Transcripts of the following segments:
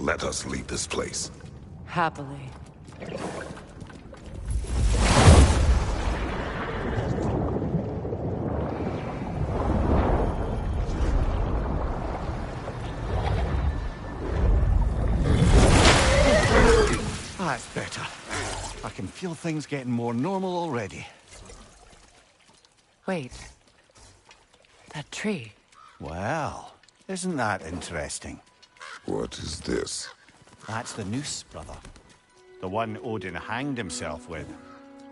Let us leave this place. Happily. That's better. I can feel things getting more normal already. Wait. That tree. Well, isn't that interesting? What is this? That's the noose, brother. The one Odin hanged himself with.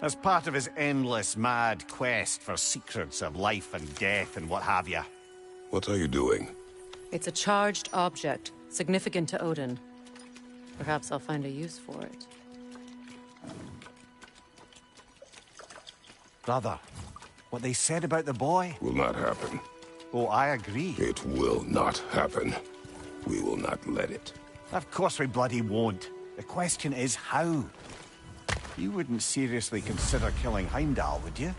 As part of his endless, mad quest for secrets of life and death and what have you. What are you doing? It's a charged object, significant to Odin. Perhaps I'll find a use for it. Brother, what they said about the boy? Will not happen. Oh, I agree. It will not happen. We will not let it. Of course we bloody won't. The question is how. You wouldn't seriously consider killing Heimdall, would you?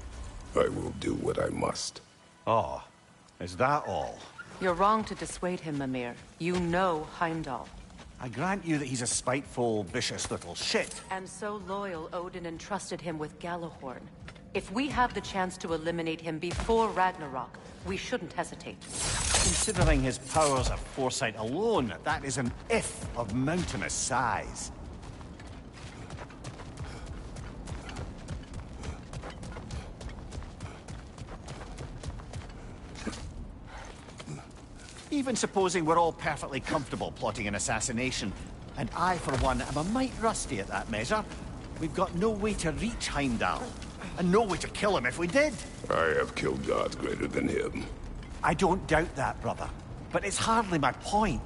I will do what I must. Oh, is that all? You're wrong to dissuade him, Mimir. You know Heimdall. I grant you that he's a spiteful, vicious little shit. And so loyal, Odin entrusted him with Gjallarhorn. If we have the chance to eliminate him before Ragnarok, we shouldn't hesitate. Considering his powers of foresight alone, that is an if of mountainous size. Even supposing we're all perfectly comfortable plotting an assassination, and I, for one, am a mite rusty at that measure, we've got no way to reach Heimdall, and no way to kill him if we did. I have killed gods greater than him. I don't doubt that, brother, but it's hardly my point.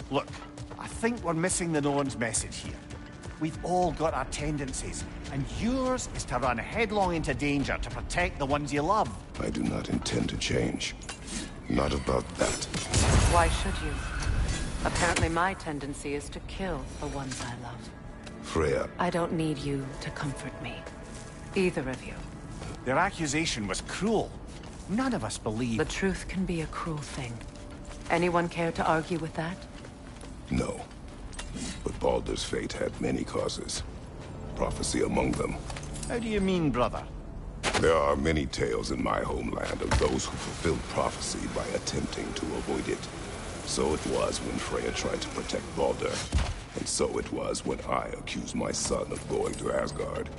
Look, I think we're missing the Norn's message here. We've all got our tendencies, and yours is to run headlong into danger to protect the ones you love. I do not intend to change. Not about that. Why should you? Apparently my tendency is to kill the ones I love. Freya, I don't need you to comfort me. Either of you. Their accusation was cruel. None of us believe... The truth can be a cruel thing. Anyone care to argue with that? no. But Baldur's fate had many causes. Prophecy among them. How do you mean, brother? There are many tales in my homeland of those who fulfilled prophecy by attempting to avoid it. So it was when Freya tried to protect Baldur. And so it was when I accused my son of going to Asgard.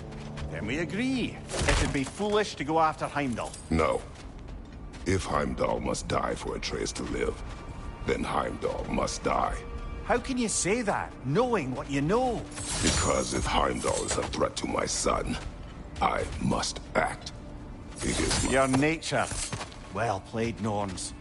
Then we agree. It'd be foolish to go after Heimdall. No. If Heimdall must die for Atreus to live, then Heimdall must die. How can you say that, knowing what you know? Because if Heimdall is a threat to my son, I must act. It is my... Your nature. Well played, Norns.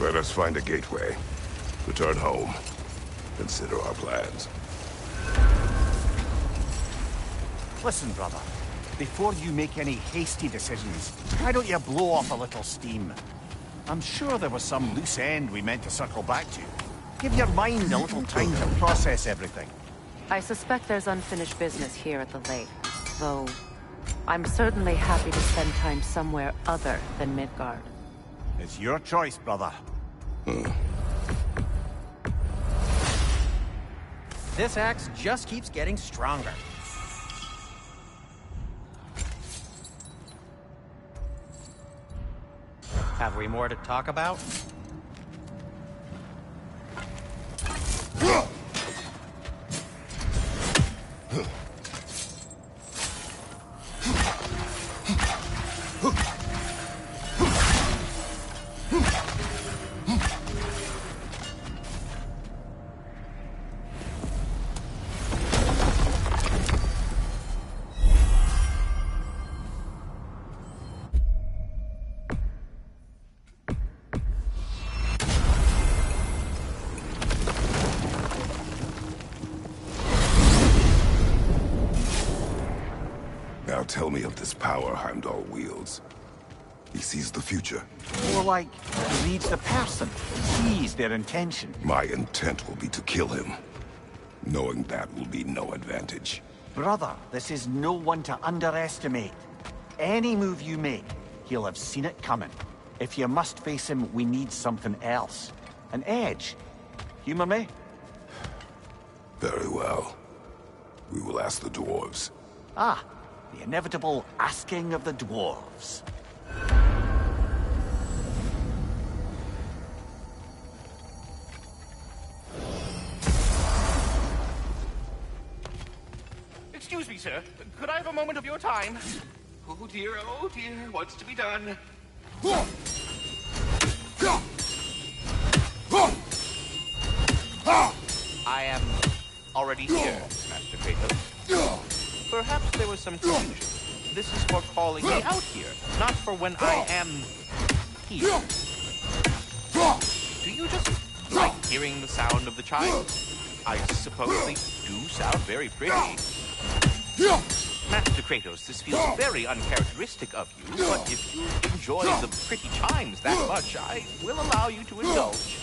Let us find a gateway. Return home. Consider our plans. Listen, brother. Before you make any hasty decisions, why don't you blow off a little steam? I'm sure there was some loose end we meant to circle back to. Give your mind a little time to process everything. I suspect there's unfinished business here at the lake, though I'm certainly happy to spend time somewhere other than Midgard. It's your choice, brother. This axe just keeps getting stronger. Have we more to talk about? Now tell me of this power Heimdall wields. He sees the future. More like he reads the person, sees their intention. My intent will be to kill him. Knowing that will be no advantage. Brother, this is no one to underestimate. Any move you make, he'll have seen it coming. If you must face him, we need something else. An edge. Humor me? Very well. We will ask the dwarves. Ah, the inevitable asking of the dwarves. Excuse me, sir. Could I have a moment of your time? Oh dear, what's to be done? I am already here, Master Kratos. Perhaps there was some confusion. This is for calling me out here, not for when I am here. Do you just like hearing the sound of the chimes? I suppose they do sound very pretty. Master Kratos, this feels very uncharacteristic of you, but if you enjoy the pretty chimes that much, I will allow you to indulge.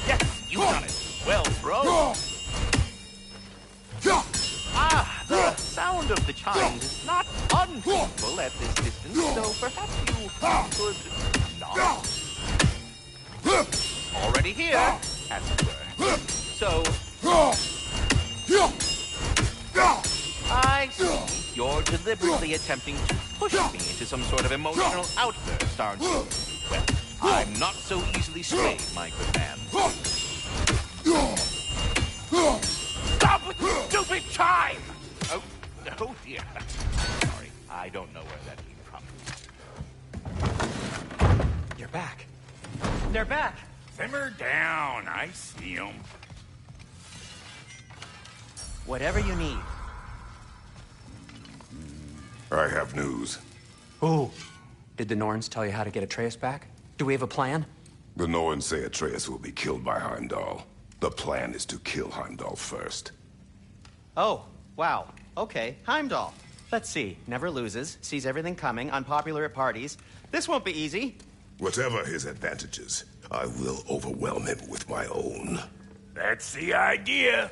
Yes, you've done it. Well, bro. Ah, the sound of the chimes is not unpainful at this distance, so perhaps you could not. Already here, as it were. So, I see you're deliberately attempting to push me into some sort of emotional outburst, aren't you? Well, I'm not so easily swayed, my good man. Stop with the stupid chime! Oh dear. Sorry, I don't know where that came from. You're back. They're back. Simmer down. I see them. Whatever you need. I have news. Ooh. Did the Norns tell you how to get Atreus back? Do we have a plan? The Norns say Atreus will be killed by Heimdall. The plan is to kill Heimdall first. Oh, wow. Okay, Heimdall. Let's see. Never loses, sees everything coming, unpopular at parties. This won't be easy. Whatever his advantages, I will overwhelm him with my own. That's the idea.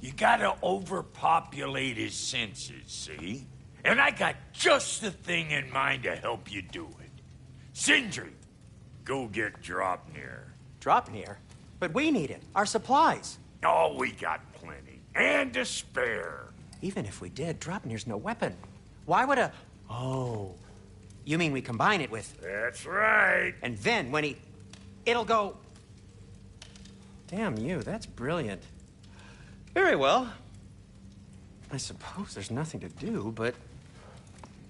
You gotta overpopulate his senses, see? And I got just the thing in mind to help you do it. Sindri, go get Dropnir. Dropnir? But we need it. Our supplies. Oh, we got plenty. And to spare. Even if we did, Dropnir's no weapon. Why would a... Oh. You mean we combine it with... That's right. And then when he... It'll go... Damn you, that's brilliant. Very well. I suppose there's nothing to do, but...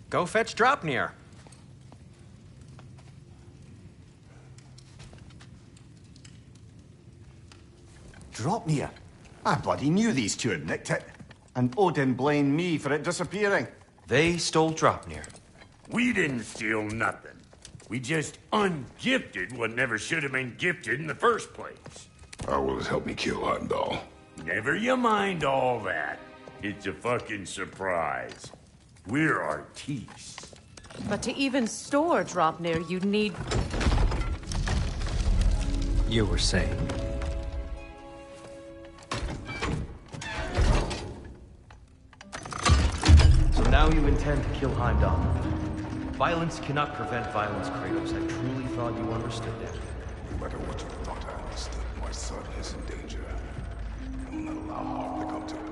Go fetch Dropnir. Dropnir? I bloody knew these two had nicked it. And Odin blamed me for it disappearing. They stole Dropnir. We didn't steal nothing. We just ungifted what never should have been gifted in the first place. How will it help me kill Heimdall? Never you mind all that. It's a fucking surprise. We're artistes. But to even store Dropnir, you'd need... You were saying. So now you intend to kill Heimdall. Violence cannot prevent violence, Kratos. I truly thought you understood that. No matter what you thought I understood, my son is in danger. I will not allow harm to come to him.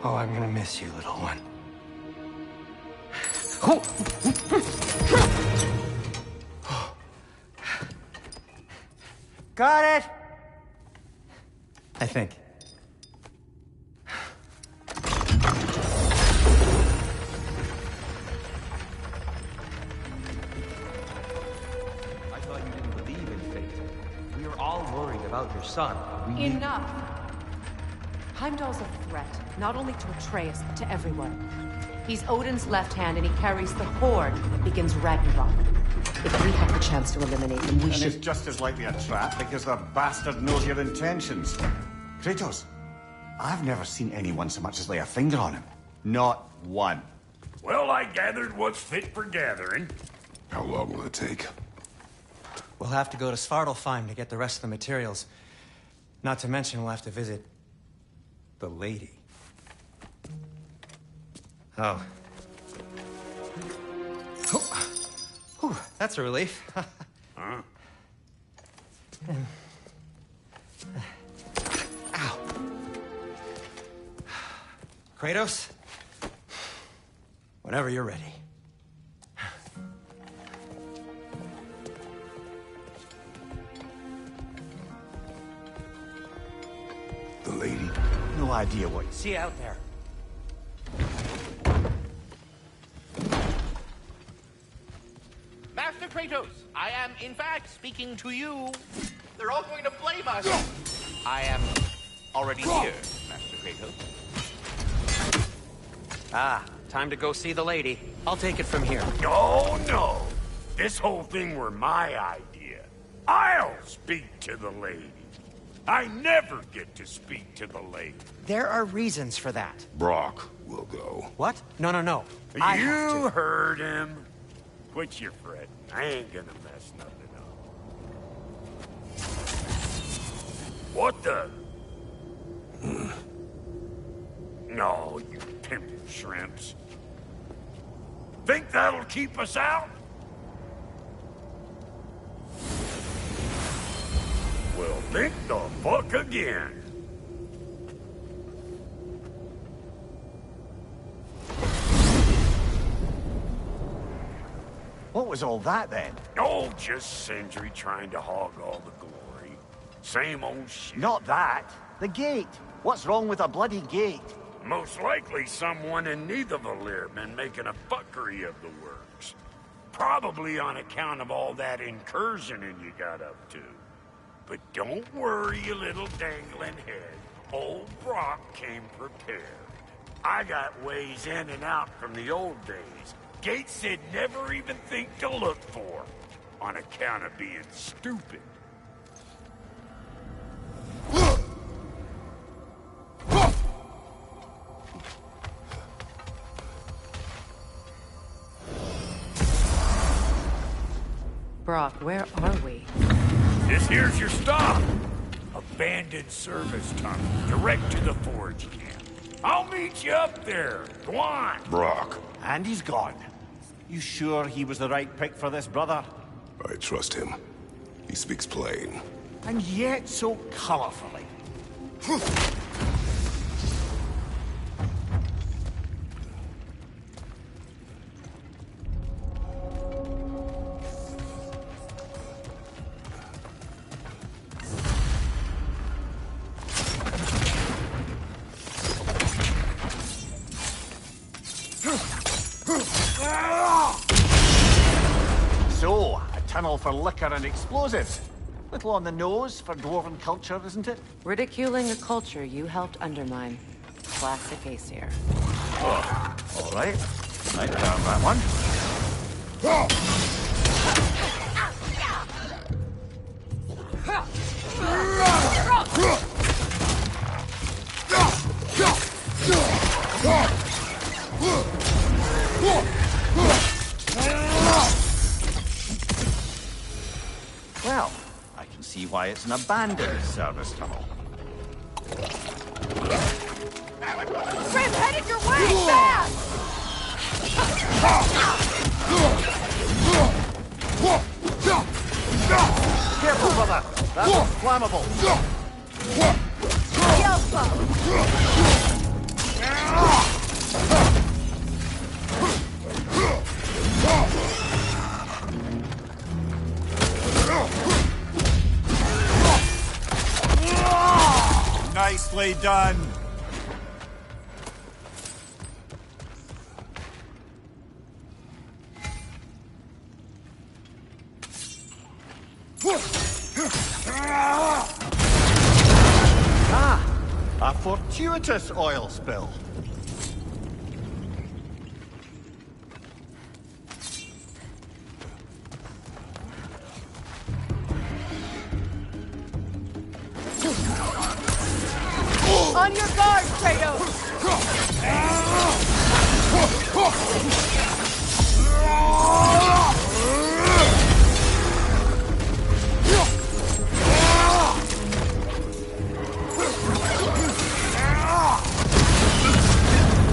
Oh, I'm gonna miss you, little one. Got it! I think. I thought you didn't believe in fate. We are all worried about your son. Enough! Heimdall's a threat, not only to Atreus, but to everyone. He's Odin's left hand, and he carries the horde that begins Ragnarok. If we have the chance to eliminate him, we And should... it's just as likely a trap because the bastard knows your intentions. Kratos, I've never seen anyone so much as lay a finger on him. Not one. Well, I gathered what's fit for gathering. How long will it take? We'll have to go to Svartalfheim to get the rest of the materials. Not to mention we'll have to visit... the lady. Oh. Whew, that's a relief. Huh? Ow. Kratos? Whenever you're ready. The lady? No idea what you See you out there. Master Kratos, I am, in fact, speaking to you. They're all going to blame us. I am already here, Master Kratos. Ah, time to go see the lady. I'll take it from here. Oh, no. This whole thing were my idea. I'll speak to the lady. I never get to speak to the lady. There are reasons for that. Brock will go. What? No, no, no. I have You to. heard him. Quit your fretting. I ain't gonna mess nothing up. What the? No, you pimpin' shrimps. Think that'll keep us out? Well, think the fuck again. What was all that then? Oh, just Sindri trying to hog all the glory. Same old shit. Not that. The gate. What's wrong with a bloody gate? Most likely someone in Nidavellir been making a fuckery of the works. Probably on account of all that incursioning you got up to. But don't worry, you little dangling head. Old Brock came prepared. I got ways in and out from the old days. Gates they'd never even think to look for, on account of being stupid. Brock, where are we? This here's your stop. Abandoned service tunnel, direct to the forge camp. I'll meet you up there. Go on. Brock. And he's gone. You sure he was the right pick for this, brother? I trust him. He speaks plain. And yet so colorfully. So, a tunnel for liquor and explosives. Little on the nose for dwarven culture, isn't it? Ridiculing a culture you helped undermine. Classic Aesir. All right. I found that one. Well, I can see why it's an abandoned service tunnel. Grim, headed your way! Fast! Careful, brother! That was flammable! Yelpa! Nicely done. A fortuitous oil spill. On your guard, Kratos!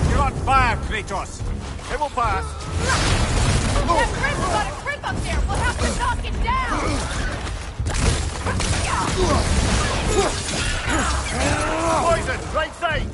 You're on fire, Kratos. It will pass. That Grim's got a grip up there! We'll have to knock it down! Poison, right side.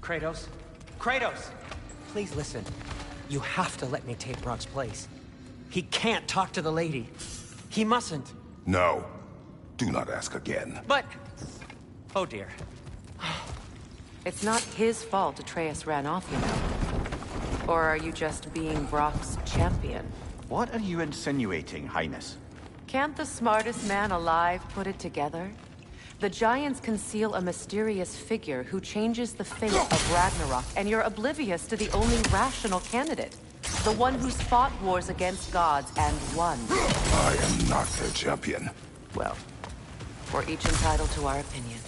Kratos? Kratos! Please listen. You have to let me take Brock's place. He can't talk to the lady. He mustn't. No. Do not ask again. But... Oh dear. It's not his fault Atreus ran off, you know. Or are you just being Brock's champion? What are you insinuating, Highness? Can't the smartest man alive put it together? The Giants conceal a mysterious figure who changes the fate of Ragnarok, and you're oblivious to the only rational candidate. The one who's fought wars against gods and won. I am not their champion. Well, we're each entitled to our opinion.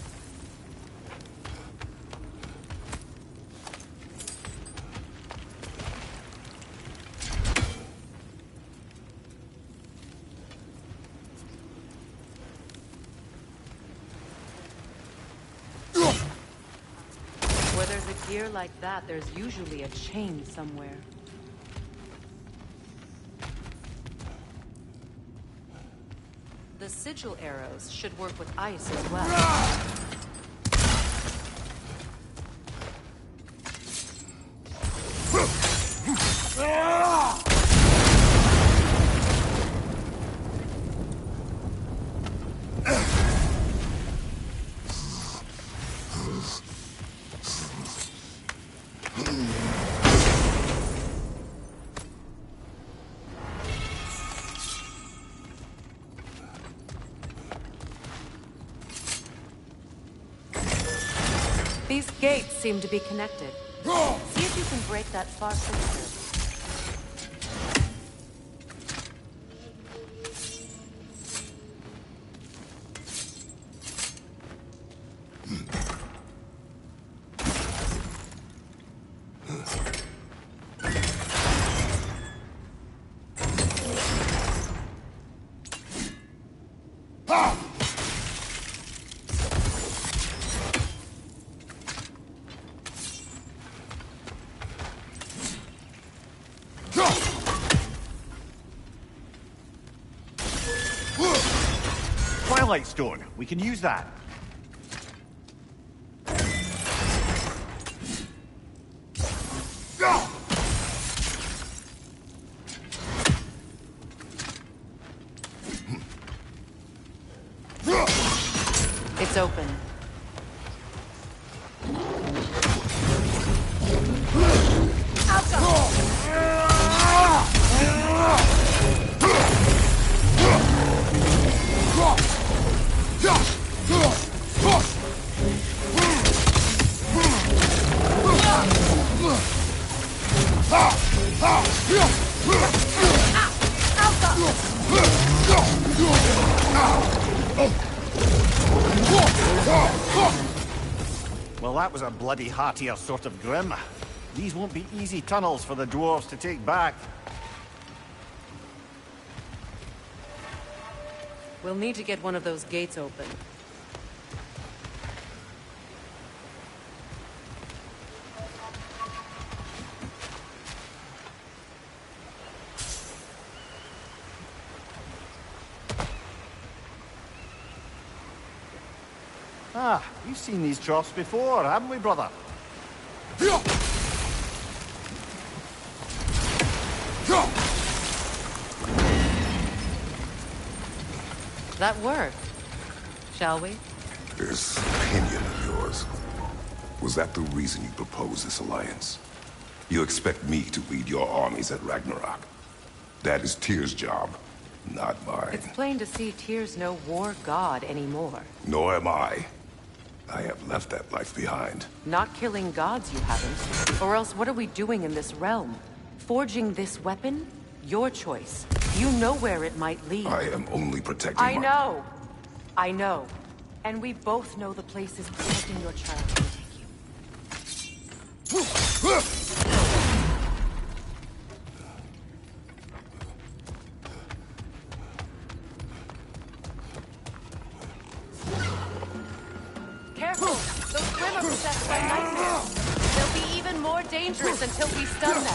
Where there's a gear like that, there's usually a chain somewhere. The sigil arrows should work with ice as well. These gates seem to be connected. See if you can break that far fixture. Twilight Stone. We can use that. It's open. Well, that was a bloody heartier sort of grim. These won't be easy tunnels for the dwarves to take back. We'll need to get one of those gates open. Ah, we've seen these troughs before, haven't we, brother? That worked. Shall we? This opinion of yours, was that the reason you proposed this alliance? You expect me to lead your armies at Ragnarok? That is Tyr's job, not mine. It's plain to see Tyr's no war god anymore. Nor am I. I have left that life behind. Not killing gods, you haven't. Or else what are we doing in this realm? Forging this weapon? Your choice. You know where it might lead. I am only protecting I know. I know. And we both know the place is protecting your child will take you. Careful! Those grim are possessed by nightmares. They'll be even more dangerous until we stun them.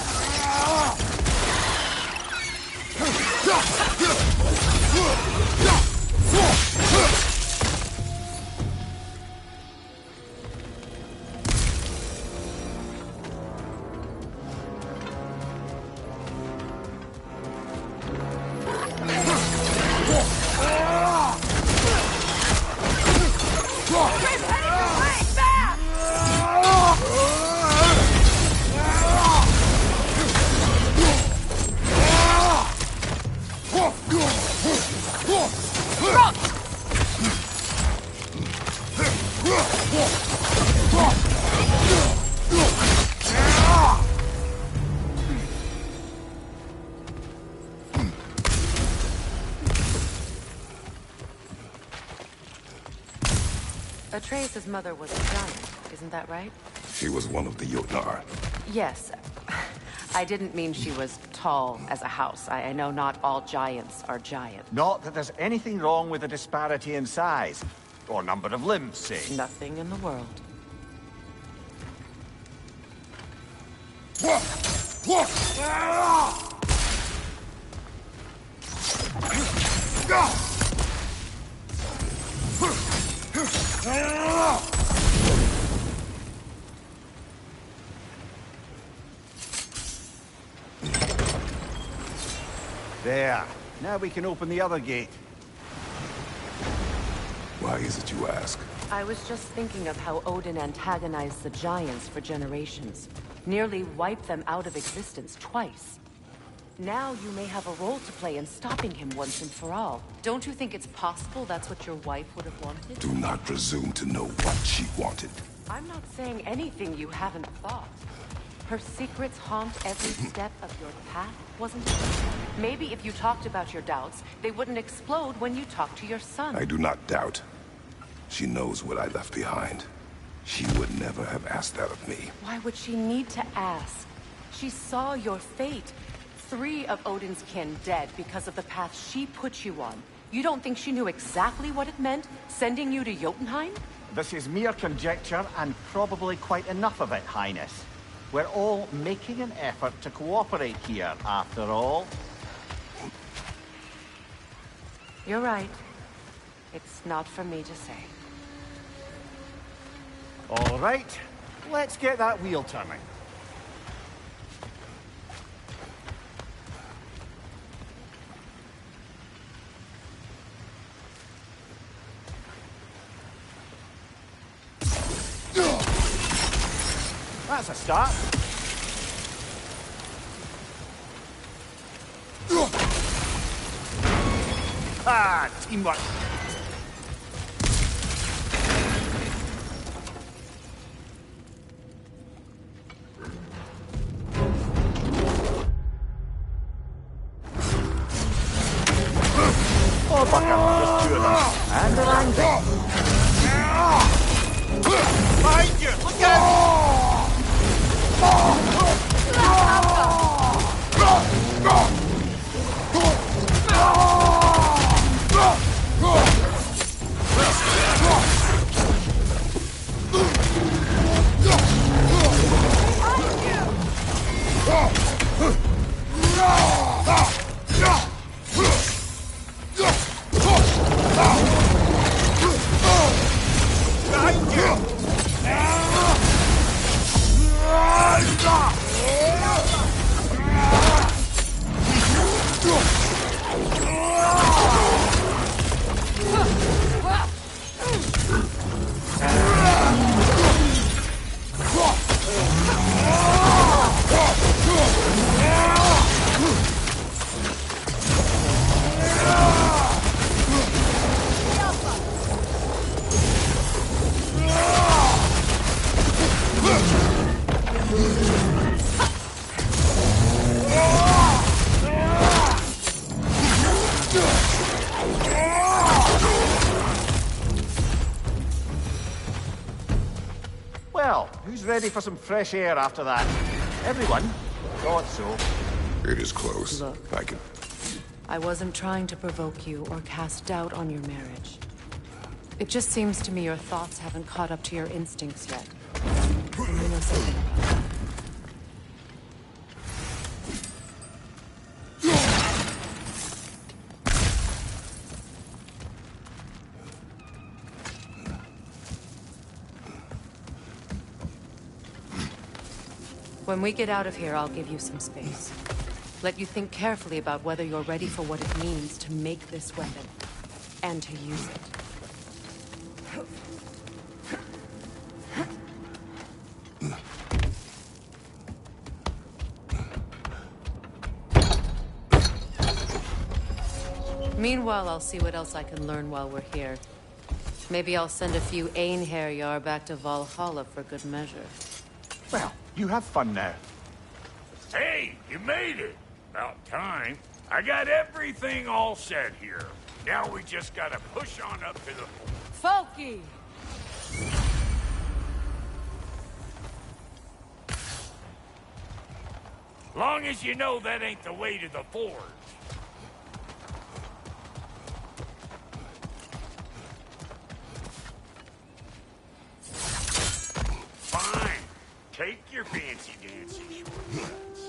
Atreus' mother was a giant, isn't that right? She was one of the Jotnar. Yes. I didn't mean she was tall as a house. I know not all giants are giant. Not that there's anything wrong with the disparity in size. Or number of limbs, say. Nothing in the world. There. Now we can open the other gate. Why is it you ask? I was just thinking of how Odin antagonized the giants for generations. Nearly wiped them out of existence twice. Now you may have a role to play in stopping him once and for all. Don't you think it's possible that's what your wife would have wanted? Do not presume to know what she wanted. I'm not saying anything you haven't thought. Her secrets haunt every step of your path, wasn't it? Maybe if you talked about your doubts, they wouldn't explode when you talked to your son. I do not doubt. She knows what I left behind. She would never have asked that of me. Why would she need to ask? She saw your fate. 3 of Odin's kin dead because of the path she put you on. You don't think she knew exactly what it meant, sending you to Jotunheim? This is mere conjecture, and probably quite enough of it, Highness. We're all making an effort to cooperate here, after all. You're right. It's not for me to say. All right, let's get that wheel turning. That's a start. Ah, teamwork. Oh, bucker, just 2 of them. And they're angry. Behind you! Look out! Well, who's ready for some fresh air after that? Everyone? Thought so. It is close. Look. I wasn't trying to provoke you or cast doubt on your marriage. It just seems to me your thoughts haven't caught up to your instincts yet. And I know something about that. When we get out of here, I'll give you some space. Let you think carefully about whether you're ready for what it means to make this weapon, and to use it. Meanwhile, I'll see what else I can learn while we're here. Maybe I'll send a few Einherjar back to Valhalla for good measure. Well, you have fun now. Hey, you made it. About time. I got everything all set here. Now we just gotta push on up to the... Folky! Long as you know that ain't the way to the forge. Fine. Take your fancy-dancy shortcuts.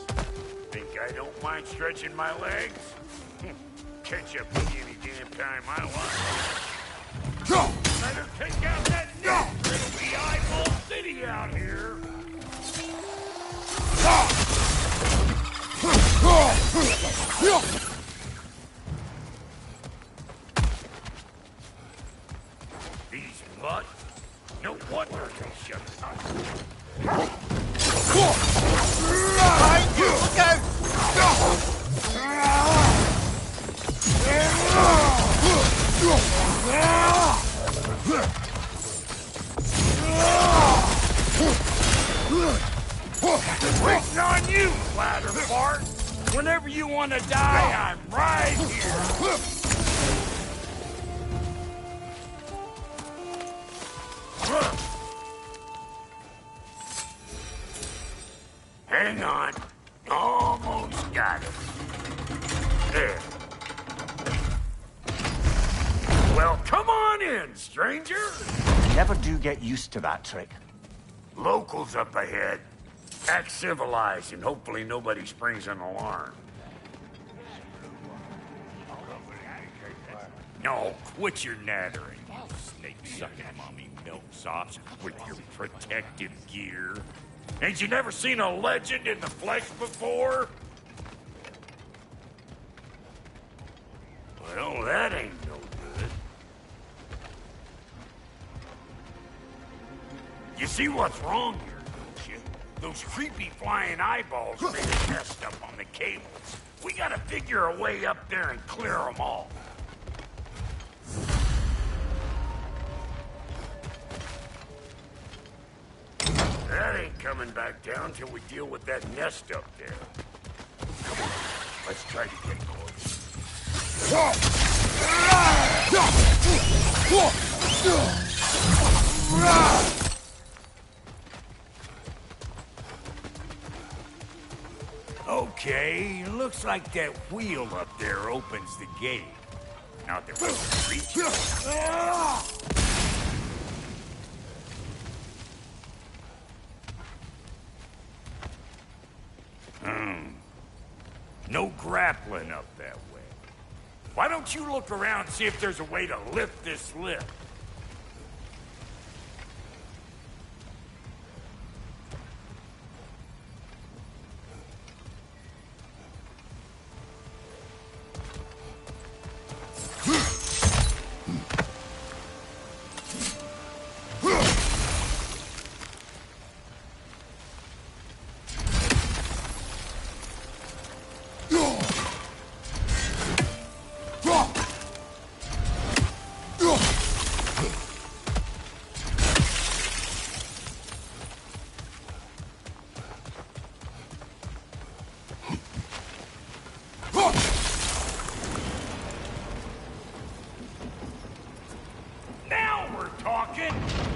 Think I don't mind stretching my legs? Catch up with me any damn time I want. Better take out that net. It'll be eyeball city out here. These mud? No wonder they shut it down. Behind you! Look out! Waiting on you, ladder fart. Whenever you want to die, I'm right here. Hang on. Almost got it. There. Well, come on in, stranger. Never do get used to that trick. Locals up ahead. Act civilized, and hopefully nobody springs an alarm. No, quit your nattering, you snake-sucking mommy milksops with your protective gear. Ain't you never seen a legend in the flesh before? Well, that ain't no good. You see what's wrong here, don't you? Those creepy flying eyeballs made a messed up on the cables. We gotta figure a way up there and clear them all. That ain't coming back down till we deal with that nest up there. Come on, let's try to get close. Okay, looks like that wheel up there opens the gate. Not that we can reach it. No grappling up that way. Why don't you look around and see if there's a way to lift this lift?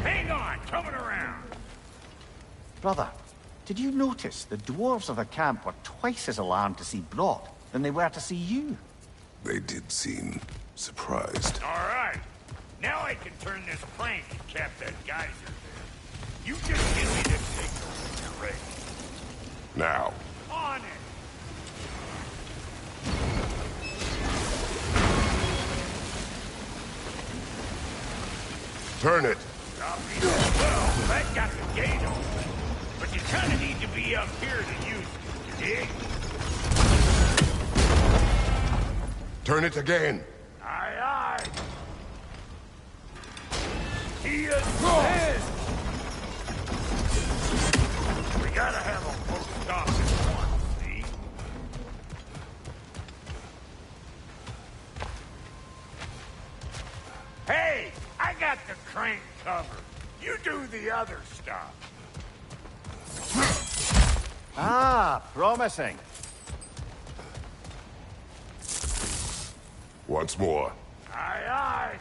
Hang on, coming around. Brother, did you notice the dwarves of the camp were twice as alarmed to see Brock than they were to see you? They did seem surprised. All right. Now I can turn this crank and cap that geyser there. You just give me the signal when you're ready. Now. On it! Turn it. Copy. Well, that got the gate open. But you kind of need to be up here to use it, you dig? Turn it again. Aye, aye. He is dead. We gotta have a full stop at once, see? Hey, I got the crank covered. You do the other stuff. Ah, promising. Once more. Aye, aye.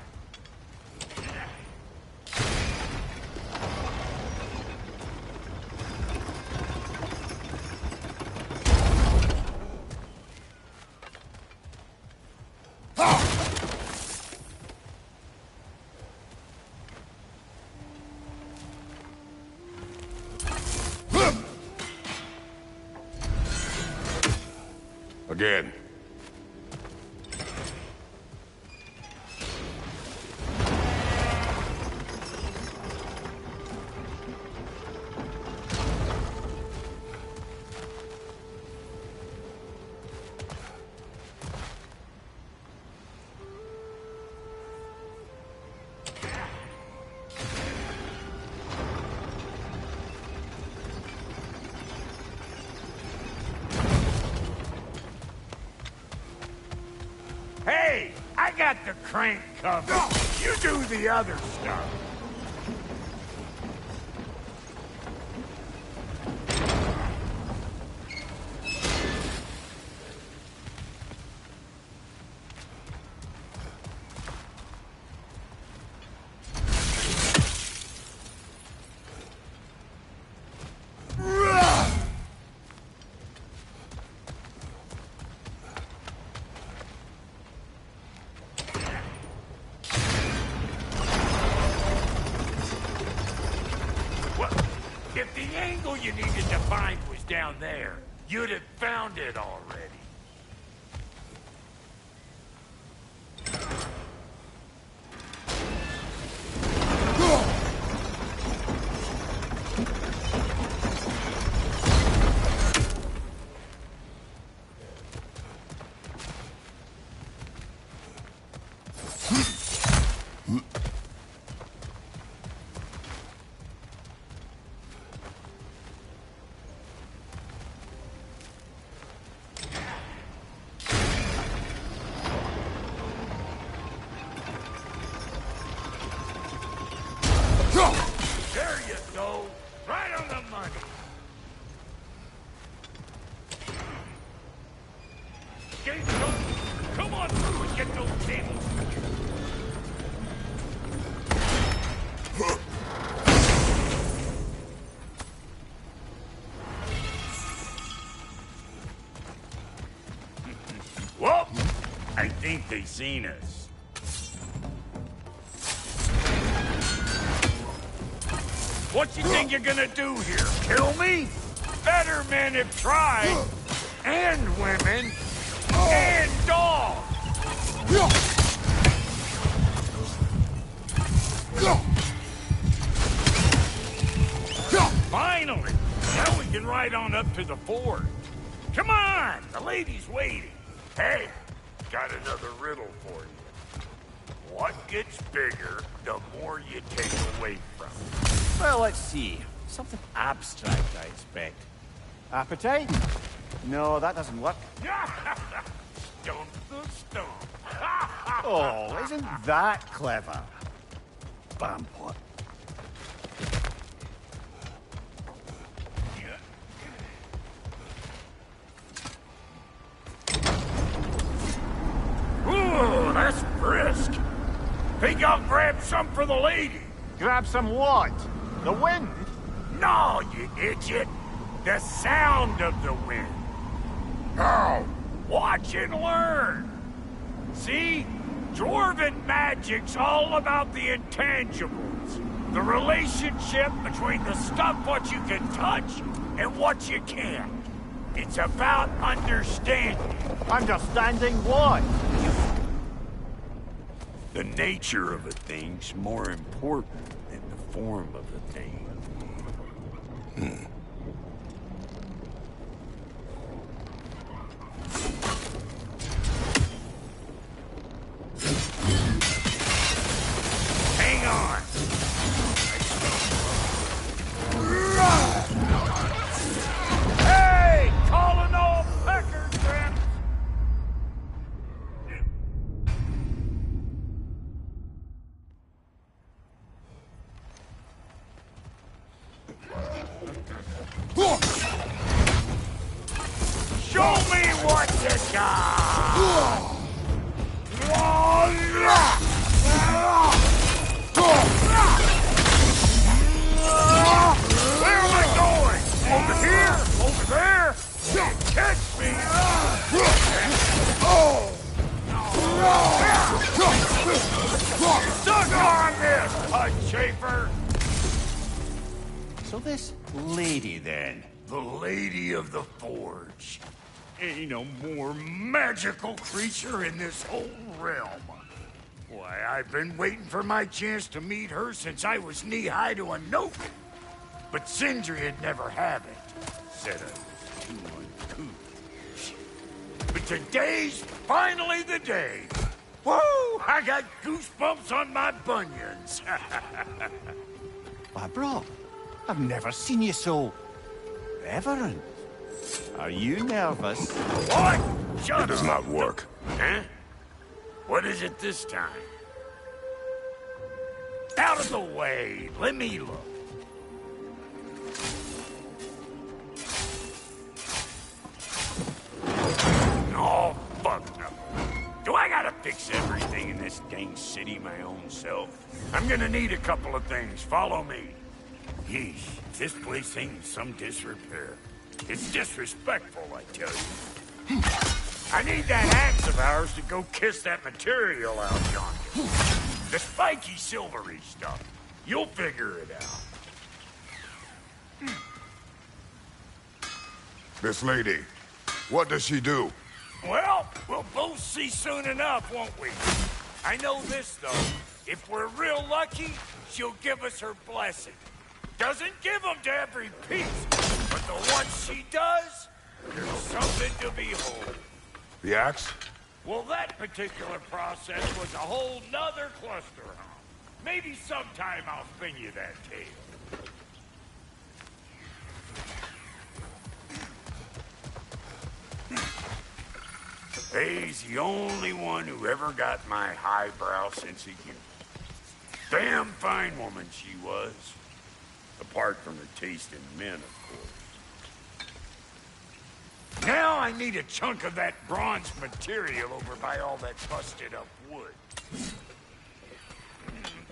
Again. Hey, I got the crank covered. You do the other stuff. If the angle you needed to find was down there, you'd have found it already. There you go. Right on the money. Gates open. Come on through and get those tables. Well, I think they seen us. What you think you're gonna do here? Kill me? Better men have tried. And women. And dogs. Finally! Now we can ride on up to the fort. Come on! The lady's waiting. Hey, got another riddle for you. What gets bigger, the more you take away from it? Well, let's see. Something abstract, I expect. Appetite? No, that doesn't work. Stump the stump. Oh, isn't that clever? Bam pot. Ooh, that's brisk. Think I'll grab some for the lady. Grab some what? The wind? No, you idiot! The sound of the wind. Now, watch and learn. See? Dwarven magic's all about the intangibles. The relationship between the stuff what you can touch and what you can't. It's about understanding. Understanding what? The nature of a thing's more important than the form of a thing. Hang on. Hey, calling all pecker traps. Show me what you got! Where am I going? Over here? Over there? Catch me! Suck on this, Hut Chafer! So this lady, then? The Lady of the Forge. Ain't no more magical creature in this whole realm. Why, I've been waiting for my chance to meet her since I was knee-high to a note. But Sindri'd never have it. Said I was too uncouth. But today's finally the day. Woo! I got goosebumps on my bunions. Why, bro, I've never seen you so... reverent. Are you nervous? What? Shut It does up. not work. Huh? What is it this time? Out of the way. Let me look. Oh, fuck no. Do I gotta fix everything in this dang city my own self? I'm gonna need a couple of things. Follow me. Yeesh, this place ain't in some disrepair. It's disrespectful, I tell you. I need that axe of ours to go kiss that material out yonder. The spiky, silvery stuff. You'll figure it out. This lady, what does she do? Well, we'll both see soon enough, won't we? I know this, though. If we're real lucky, she'll give us her blessing. Doesn't give them to every piece, but the ones she does, there's something to behold. The axe? Well, that particular process was a whole nother cluster hump. Maybe sometime I'll spin you that tale. Faye's the only one who ever got my highbrow sense of humor. Damn fine woman she was. Apart from her taste in men, of course. Now I need a chunk of that bronze material over by all that busted up wood.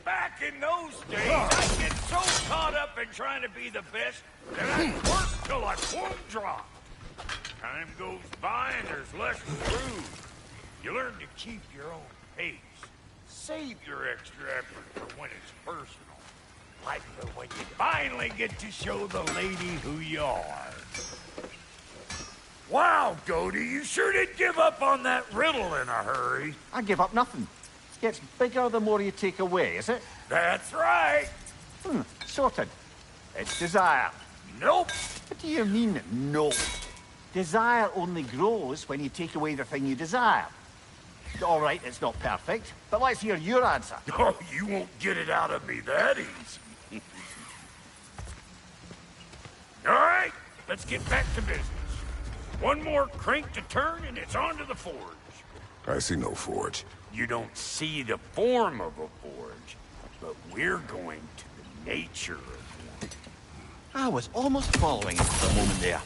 Back in those days, I'd get so caught up in trying to be the best that I'd work till I won't drop. Time goes by and there's less to prove. You learn to keep your own pace. Save your extra effort for when it's personal. Like for when you finally get to show the lady who you are. Wow, GOW, you sure did give up on that riddle in a hurry. I give up nothing. It gets bigger the more you take away, is it? That's right. Sorted. It's desire. Nope. What do you mean, no? Desire only grows when you take away the thing you desire. All right, it's not perfect, but let's hear your answer. Oh, you won't get it out of me that easy. All right, let's get back to business. One more crank to turn and it's on to the forge. I see no forge. You don't see the form of a forge, but we're going to the nature of one. I was almost following it for a moment there.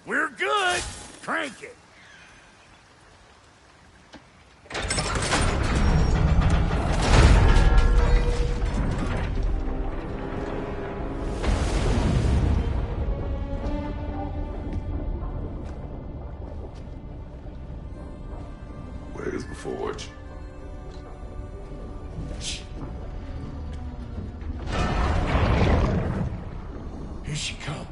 We're good. Crank it. Here she comes.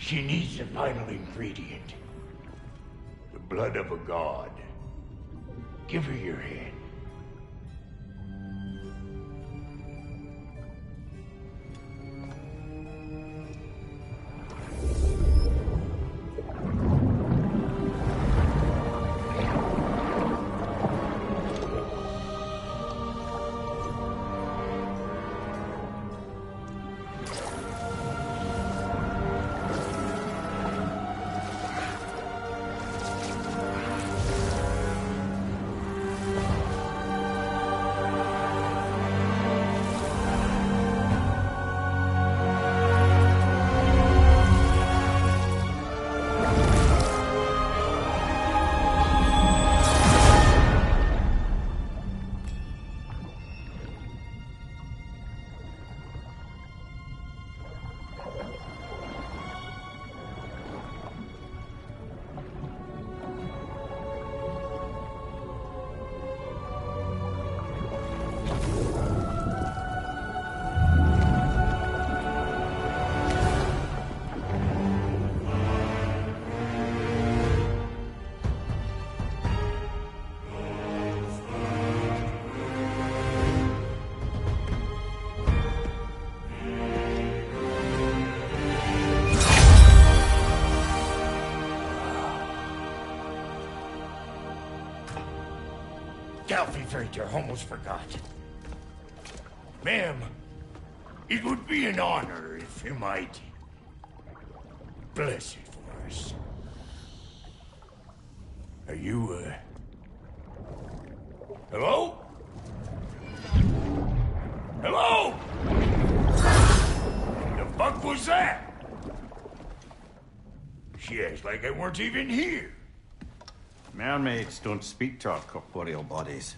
She needs the final ingredient. The blood of a god. Give her your hand. Delphi Frater almost forgot. Ma'am, it would be an honor if you might bless it for us. Are you, hello? Hello? The fuck was that? She acts like I weren't even here. Mermaids don't speak to our corporeal bodies.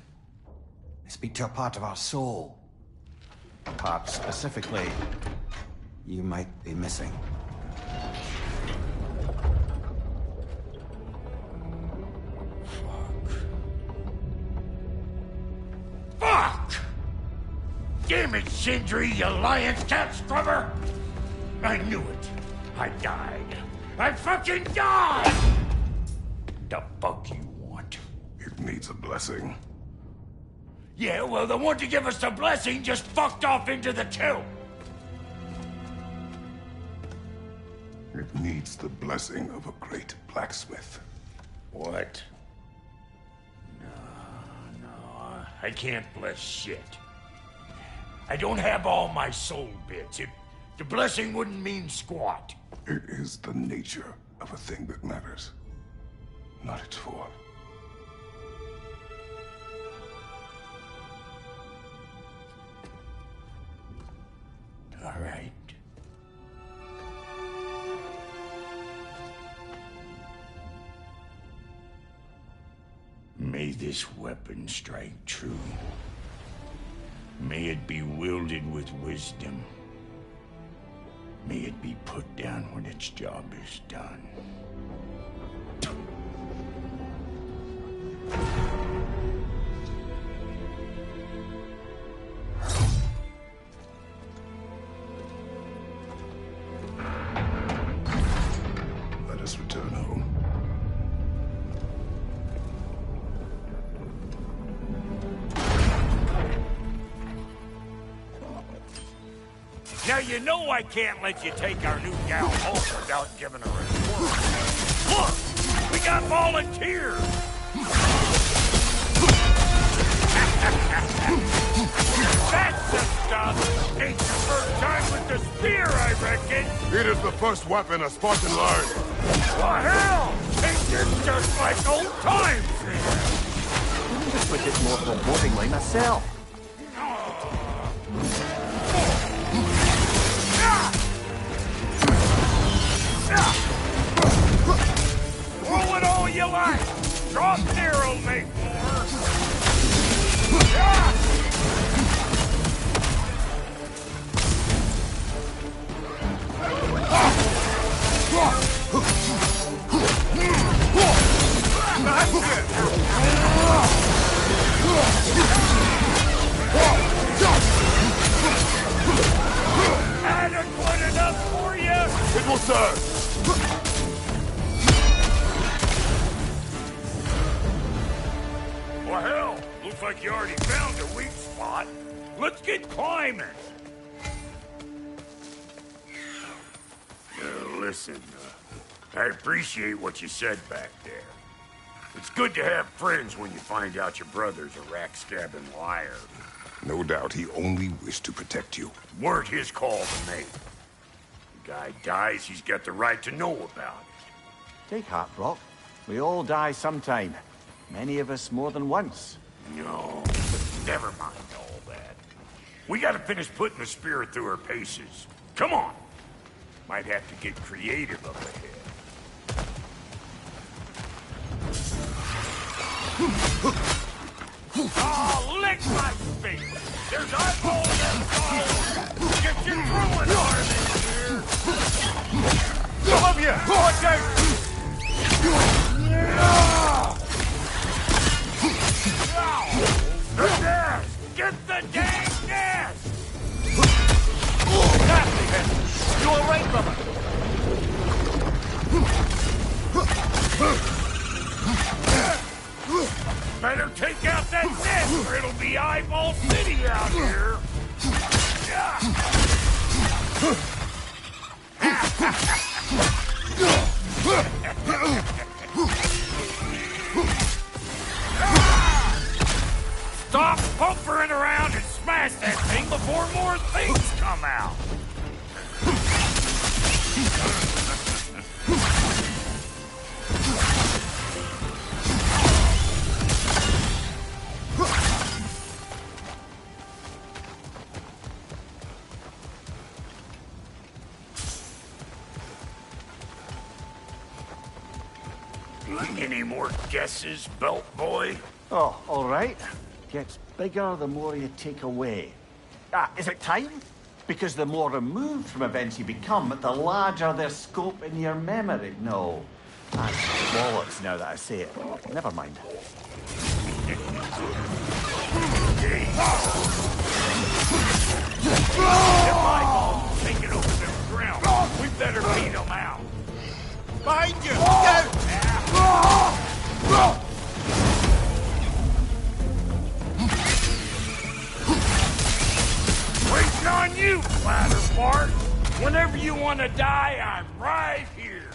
They speak to a part of our soul. A part specifically you might be missing. Fuck! Damn it, Sindri, you lion's cat scrubber! I knew it. I died. I fucking died! The fuck you want? It needs a blessing. Yeah, well, the one to give us the blessing just fucked off into the tomb. It needs the blessing of a great blacksmith. What? No, I can't bless shit. I don't have all my soul bits. The blessing wouldn't mean squat. It is the nature of a thing that matters, not its form. All right. May this weapon strike true. May it be wielded with wisdom. May it be put down when its job is done. you know I can't let you take our new gal home without giving her a tour. Look! We got volunteers! That's the stuff! Ain't your first time with the spear, I reckon! It is the first weapon a Spartan learned. What hell? Ain't this just like old times then? I just put it more forebodingly myself. Throw it all you like! Drop there'll make more! Adequate enough for you? It will serve. Well, hell, looks like you already found a weak spot. Let's get climbing. Listen, I appreciate what you said back there. It's good to have friends when you find out your brother's a rack-stabbing liar. No doubt he only wished to protect you. Weren't his call to make. The guy dies, he's got the right to know about it. Take heart, Brock. We all die sometime. Many of us more than once. No, never mind all that. We gotta finish putting the spirit through her paces. Come on. Might have to get creative up ahead. Oh, lick my face! There's eyeballs and balls! Get your throwing arm in here! Some of you! Watch out! The nest! Get the dang nest! You all right, brother? Better take out that nest or it'll be Eyeball City out here! Stop pumpering around and smash that thing before more things come out! Any more guesses, belt boy? Oh, all right. Gets bigger the more you take away. Is it time? Because the more removed from events you become, the larger their scope in your memory. No. That's bollocks now that I say it. Never mind. Them eyeballs taking over the ground. We better beat them out. Behind you! Waiting on you, Flatterfart. Whenever you want to die, I'm right here.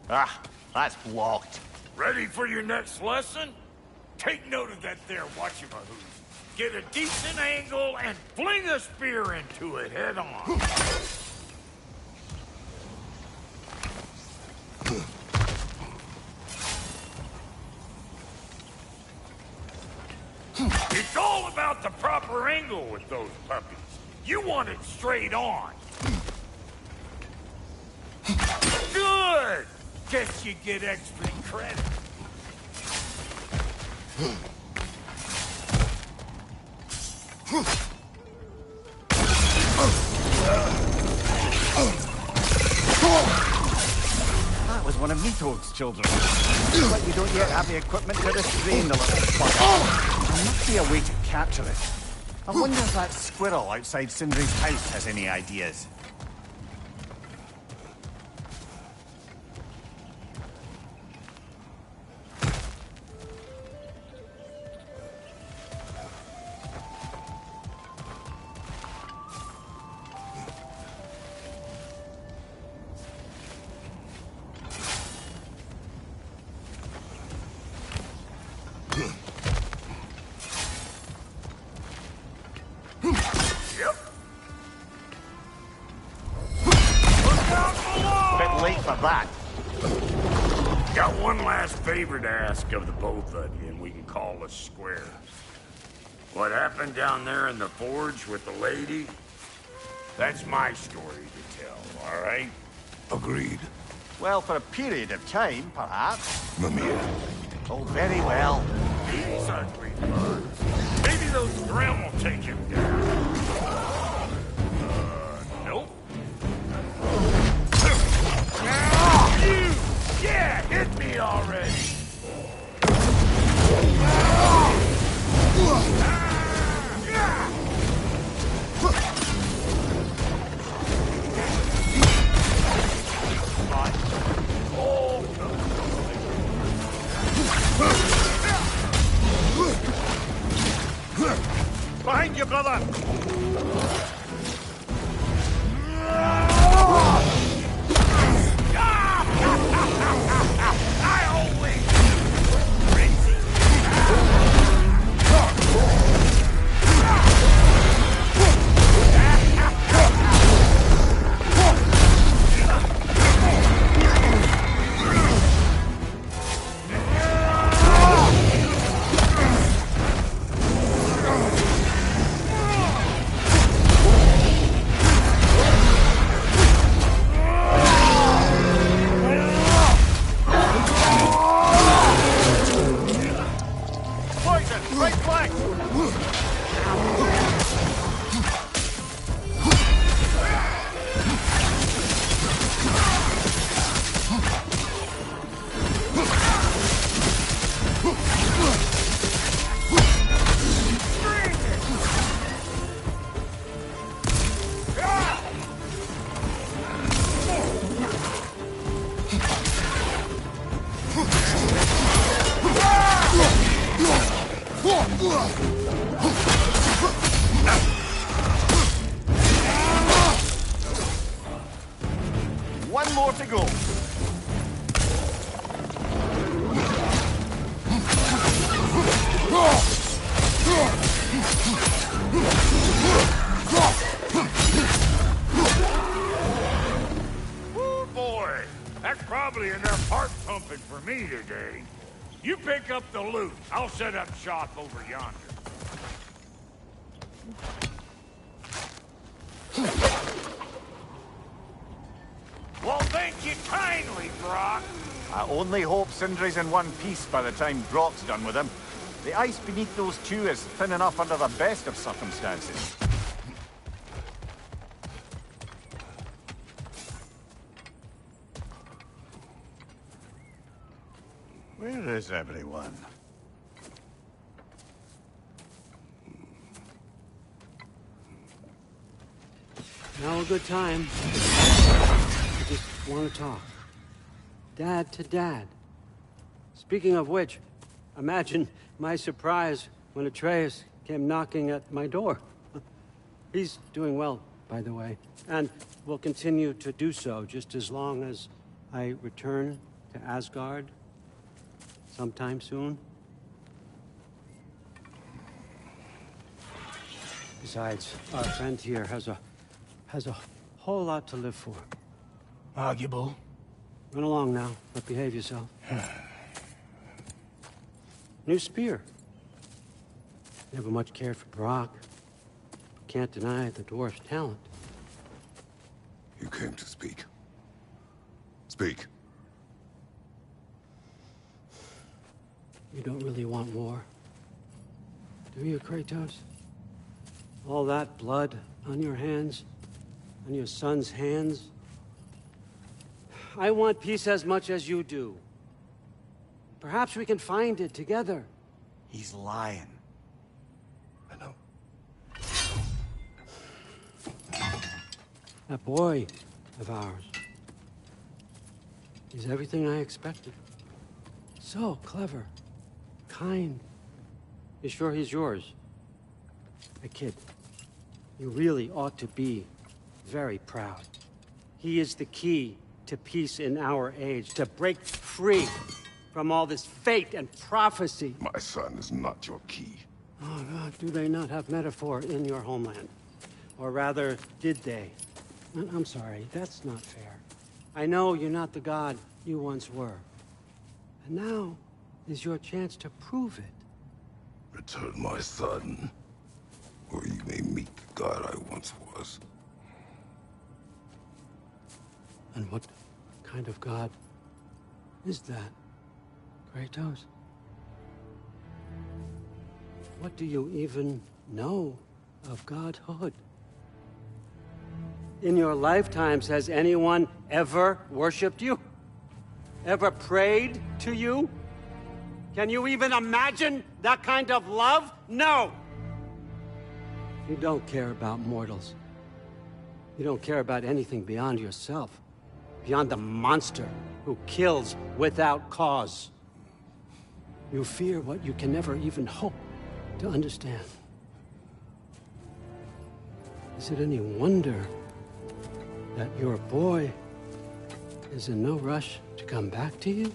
That's blocked. Ready for your next lesson? Take note of that there whatchamahoos. Get a decent angle and fling a spear into it head on. It's all about the proper angle with those puppies. You want it straight on. Good! Guess you get extra credit. That was one of Mitoad's children. But you don't yet have the equipment to restrain the little fucker. There must be a way to capture it. I wonder if that squirrel outside Sindri's house has any ideas. late for that. Got one last favor to ask of the both of you, and we can call us square. What happened down there in the forge with the lady? That's my story to tell, all right? Agreed. Well, for a period of time, perhaps. Mimir. Oh, very well. These ugly bugs. Maybe those Grimm will take him down. Nope. You! Yeah, hit me already! Behind you, brother! I always Poison! Right flank! One more to go. Oh boy, that's probably enough heart pumping for me today. You pick up the loot. I'll set up shop over yonder. Well, thank you kindly, Brock. I only hope Sindri's in one piece by the time Brock's done with him. The ice beneath those two is thin enough under the best of circumstances. Where is everyone? Now a good time. I just want to talk. Dad to dad. Speaking of which, imagine my surprise when Atreus came knocking at my door. He's doing well, by the way, and will continue to do so just as long as I return to Asgard sometime soon. Besides, our friend here has a whole lot to live for. Arguable. Run along now, but behave yourself. New spear. Never much cared for Brock. Can't deny the dwarf's talent. You came to speak. Speak. You don't really want war, do you, Kratos? All that blood on your hands, on your son's hands. I want peace as much as you do. Perhaps we can find it together. He's lying. I know. That boy of ours. He's everything I expected. So clever. Kind. You sure he's yours? A kid. You really ought to be very proud. He is the key to peace in our age, to break free from all this fate and prophecy. My son is not your key. Oh, God, do they not have metaphor in your homeland? Or rather, did they? I'm sorry, that's not fair. I know you're not the god you once were. And now is your chance to prove it. Return my son, or you may meet the god I once was. And what kind of god is that, Kratos? What do you even know of godhood? In your lifetimes, has anyone ever worshipped you? Ever prayed to you? Can you even imagine that kind of love? No! You don't care about mortals. You don't care about anything beyond yourself. Beyond the monster who kills without cause. You fear what you can never even hope to understand. Is it any wonder that your boy is in no rush to come back to you?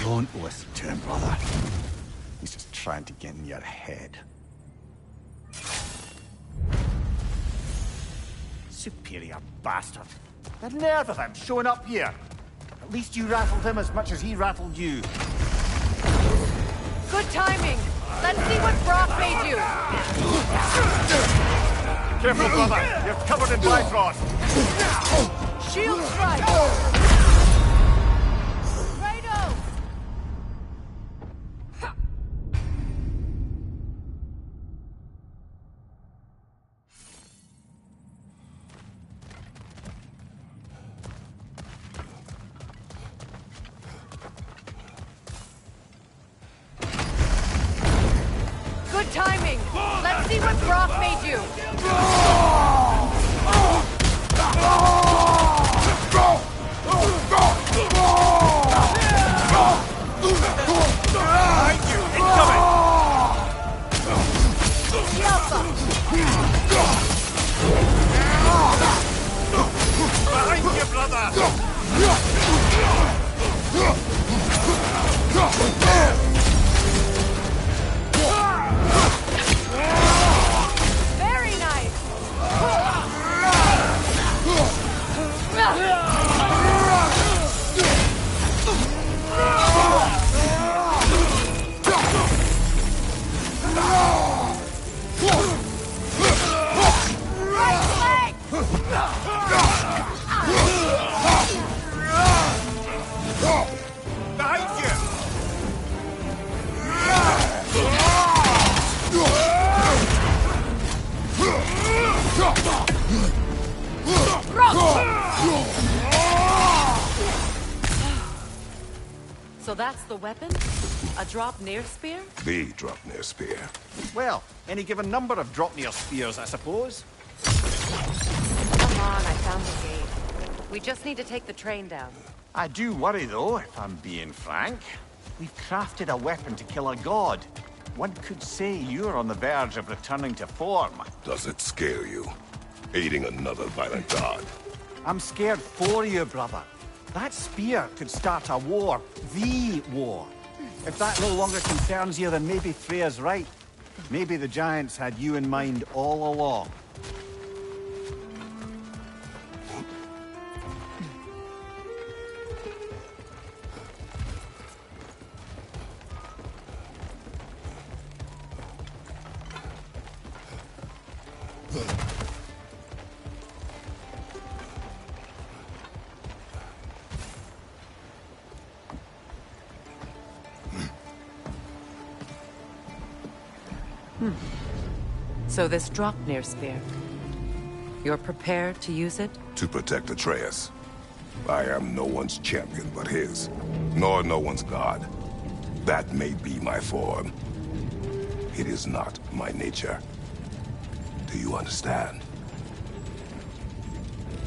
Don't listen to him, brother. He's just trying to get in your head. Superior bastard. The nerve of him showing up here. At least you rattled him as much as he rattled you. Good timing. Let's see what Brock made you. Careful, brother. You're covered in Bifrost. Shield strike. Kratos! Good timing. Let's see what Brock made you. Behind you, brother! Very nice. Behind you! So that's the weapon? A drop near spear? The Dropnir spear. Well, any given number of Dropnir spears, I suppose. Come on, I found the gate. We just need to take the train down. I do worry, though, if I'm being frank. We've crafted a weapon to kill a god. One could say you're on the verge of returning to form. Does it scare you? Aiding another violent god? I'm scared for you, brother. That spear could start a war. The war. If that no longer concerns you, then maybe Freya's right. Maybe the Giants had you in mind all along. So this Dropnir spear. You're prepared to use it? To protect Atreus. I am no one's champion but his, nor no one's god. That may be my form. It is not my nature. Do you understand?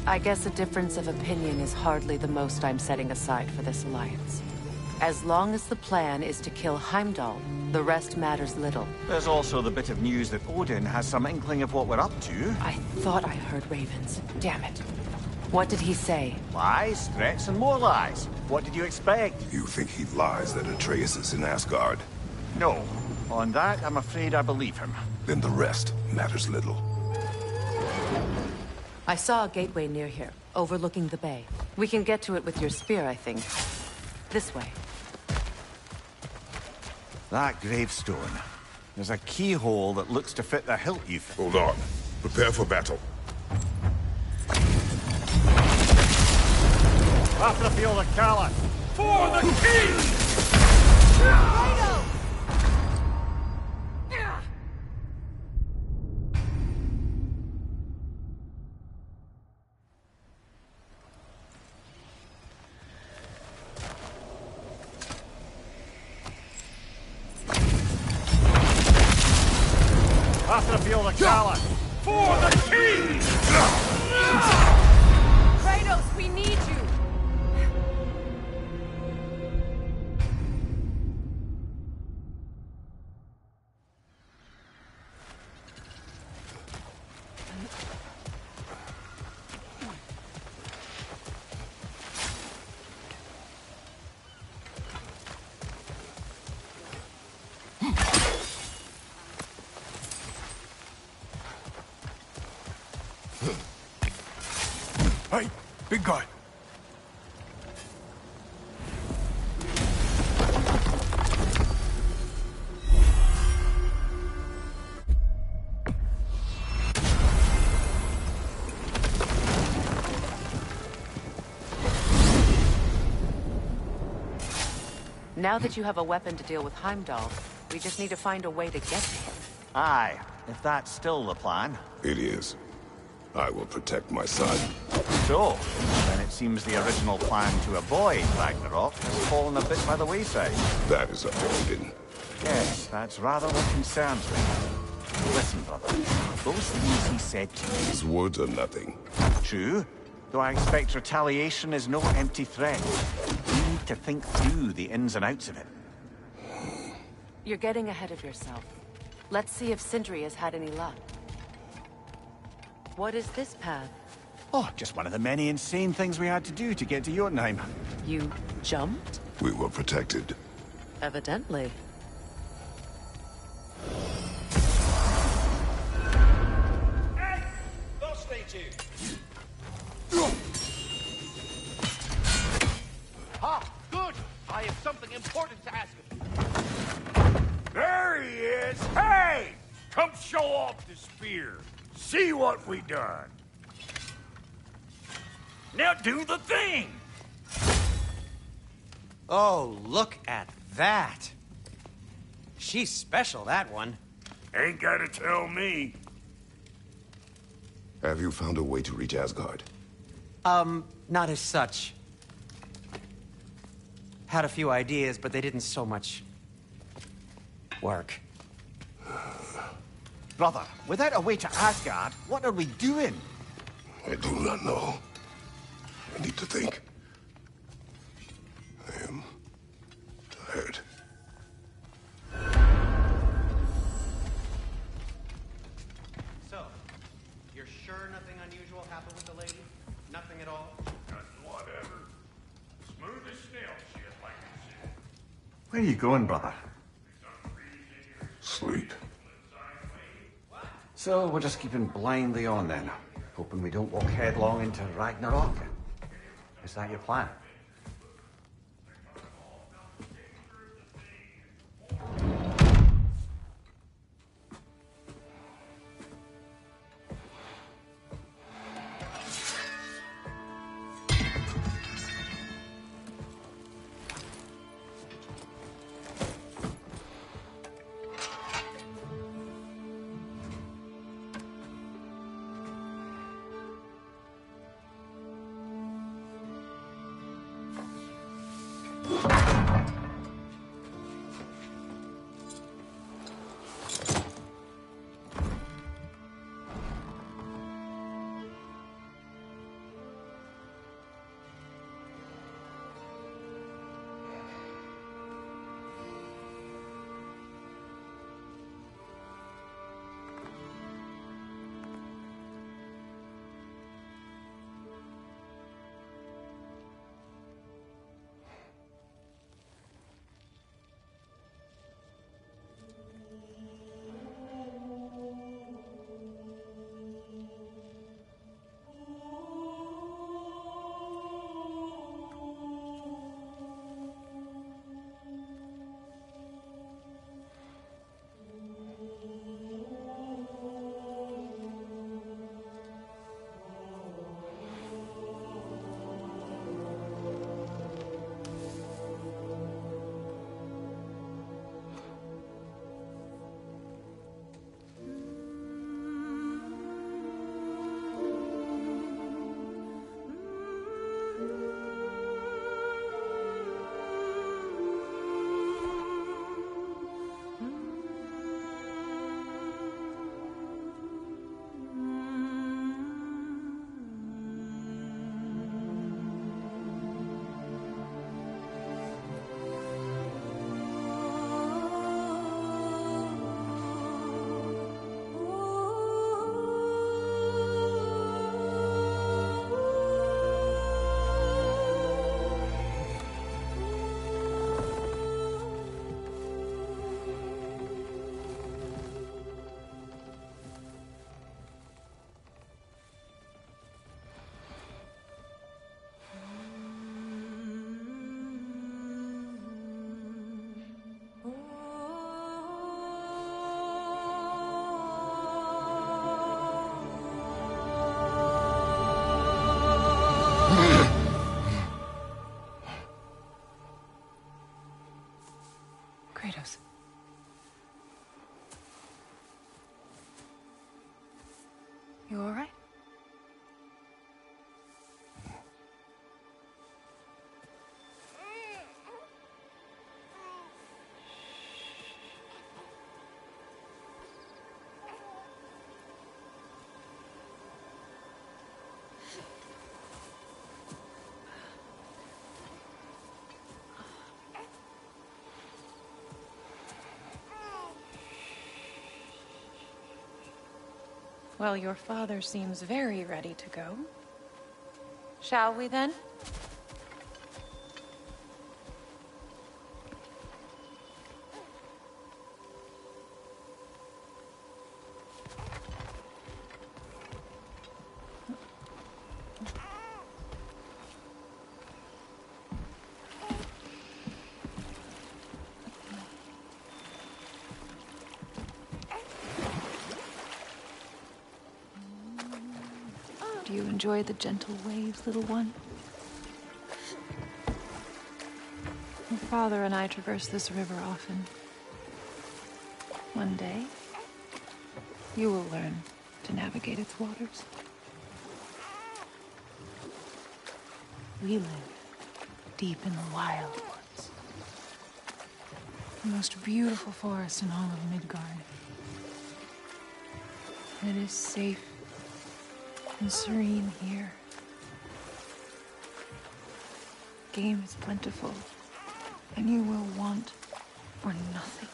I guess a difference of opinion is hardly the most I'm setting aside for this alliance. As long as the plan is to kill Heimdall, the rest matters little. There's also the bit of news that Odin has some inkling of what we're up to. I thought I heard ravens. Damn it. What did he say? Lies, threats, and more lies. What did you expect? You think he lies that Atreus is in Asgard? No. On that, I'm afraid I believe him. Then the rest matters little. I saw a gateway near here, overlooking the bay. We can get to it with your spear, I think. This way. That gravestone. There's a keyhole that looks to fit the hilt you've... Hold on. Prepare for battle. After the field of Cala. For the king! After the field of Cala. For the king! Kratos, we need you! Hey, big guy. Now that you have a weapon to deal with Heimdall, we just need to find a way to get to him. Aye, if that's still the plan. It is. I will protect my son. So, then it seems the original plan to avoid Ragnarok has fallen a bit by the wayside. That is up to Odin. Yes, that's rather what concerns me. Listen, brother, those things he said to you, His words are nothing. true, though I expect retaliation is no empty threat. You need to think through the ins and outs of it. You're getting ahead of yourself. Let's see if Sindri has had any luck. What is this path? Oh, just one of the many insane things we had to do to get to Jotunheim. You jumped? We were protected. Evidently. Hey! They'll stay tuned. Ah, good. I have something important to ask of you. There he is! Hey! Come show off the spear. See what we done. Now do the thing! Oh, look at that. She's special, that one. Ain't gotta tell me. Have you found a way to reach Asgard? Not as such. Had a few ideas, but they didn't so much work. Brother, without a way to Asgard, what are we doing? I do not know. I need to think. I am tired. So, you're sure nothing unusual happened with the lady? Nothing at all? Whatever. Smooth as snail shit, like I said. Where are you going, brother? Sleep. So, we're just keeping blindly on then, hoping we don't walk headlong into Ragnarok. Is that your plan? Well, your father seems very ready to go. Shall we then? Do you enjoy the gentle waves, little one? Your father and I traverse this river often. One day, you will learn to navigate its waters. We live deep in the wild woods. The most beautiful forest in all of Midgard. It is safe and serene here. Game is plentiful, and you will want for nothing.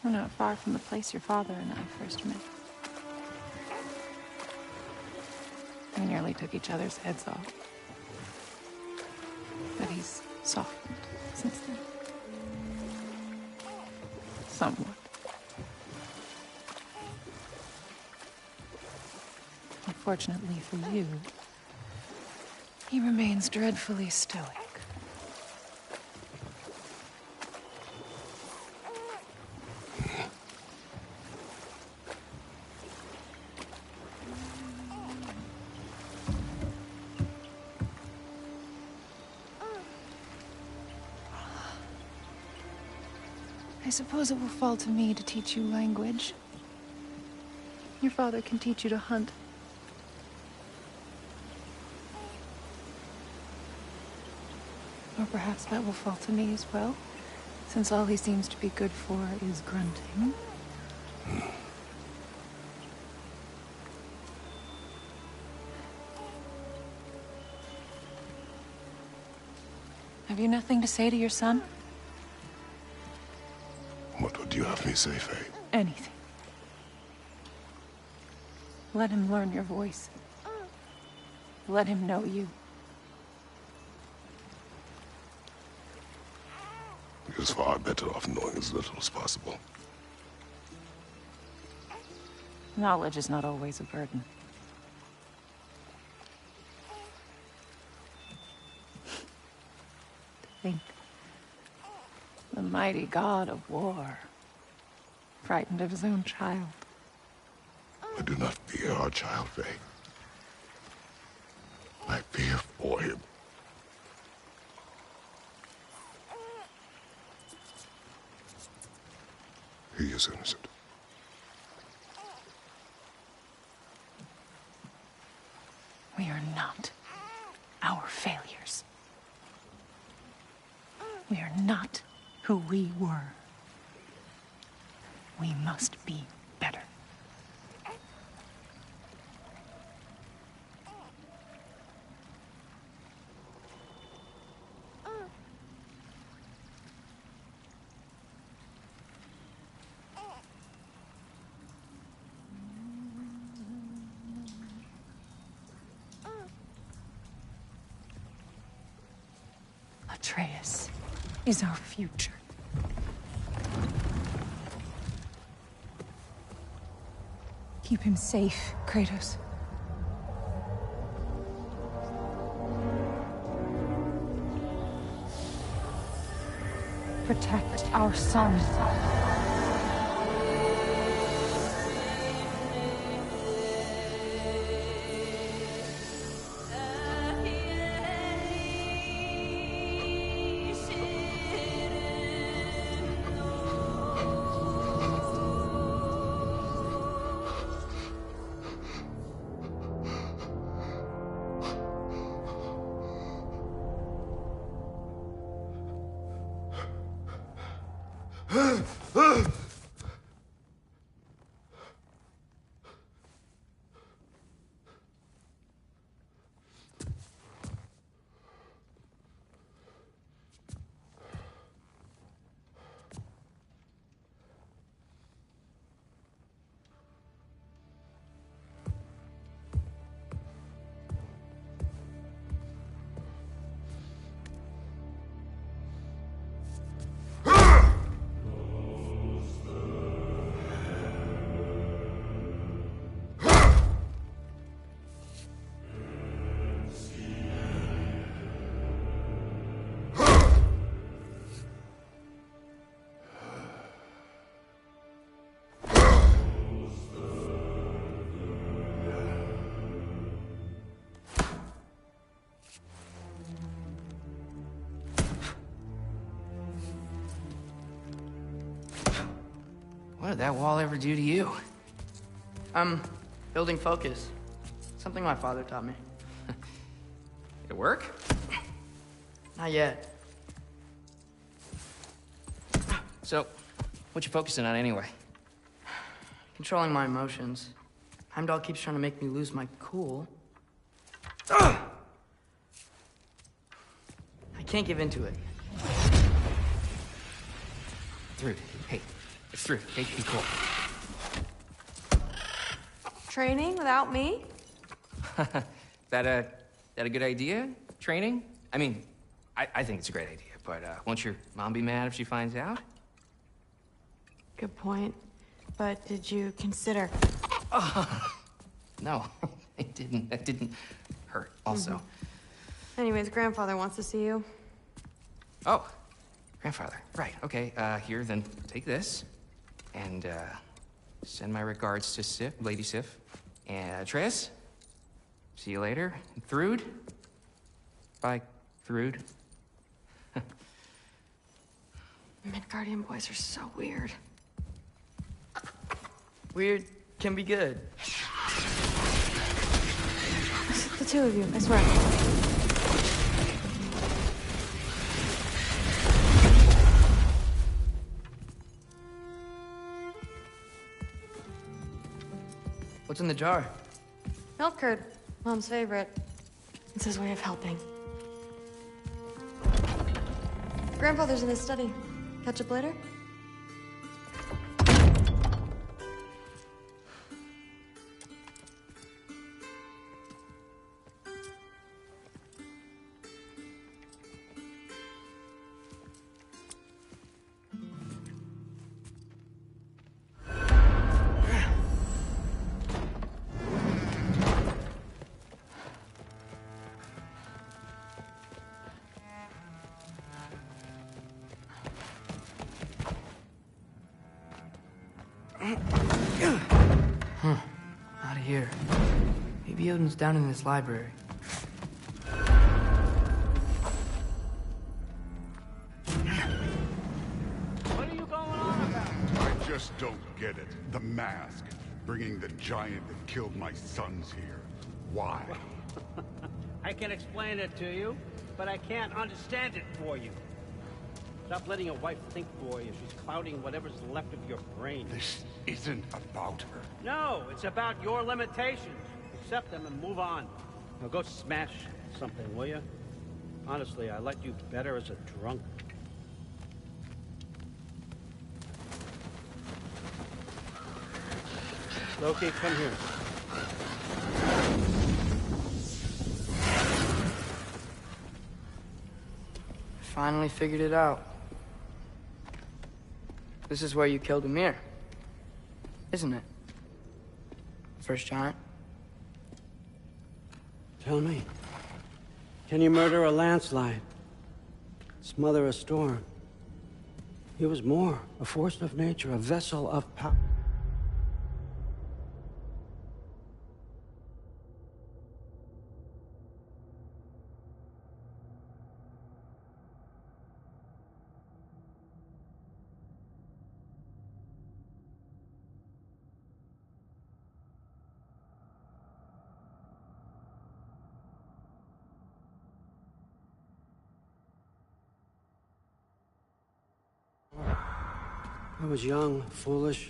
We're not far from the place your father and I first met. We nearly took each other's heads off. But he's softened since then. Somewhat. Unfortunately for you, he remains dreadfully stoic. I suppose it will fall to me to teach you language. Your father can teach you to hunt. Or perhaps that will fall to me as well, since all he seems to be good for is grunting. Have you nothing to say to your son? What would you have me say, Faye? Anything. Let him learn your voice. Let him know you. He is far better off knowing as little as possible. Knowledge is not always a burden. Think. The mighty god of war, frightened of his own child. I do not fear our child, Faye. I fear for him. He is innocent. We are not our failures. We are not who we were. We must be better. Atreus is our future. Keep him safe, Kratos. Protect our son. What did that wall ever do to you? Building focus. Something my father taught me. Did it work? Not yet. So, what you focusing on anyway? Controlling my emotions. Heimdall keeps trying to make me lose my cool. I can't give into it. Thrud, hey, it's Thrud. Hey, be cool. Training without me? That a good idea? Training? I mean, I think it's a great idea, but won't your mom be mad if she finds out? Good point. But did you consider... No, it didn't. That didn't hurt, also. Anyways, grandfather wants to see you. Oh, grandfather. Right, okay. Here, then take this. And, send my regards to Sif, Lady Sif. And, Atreus? See you later. And Thrud? Bye, Thrud. Midgardian boys are so weird. Weird can be good. The two of you, I swear. What's in the jar? Milk curd, Mom's favorite. It's his way of helping. Grandfather's in his study. Catch up later? Out of here. Maybe Odin's down in this library. What are you going on about? I just don't get it. The mask. Bringing the giant that killed my sons here. Why? I can explain it to you, but I can't understand it for you. Stop letting your wife think for you. She's clouding whatever's left of your brain. This isn't about her. No, it's about your limitations. Accept them and move on. Now go smash something, will you? Honestly, I liked you better as a drunk. Loki, come here. Finally figured it out. This is where you killed Ymir, isn't it? First giant. Tell me, can you murder a landslide? Smother a storm? He was more, a force of nature, a vessel of power. I was young, foolish.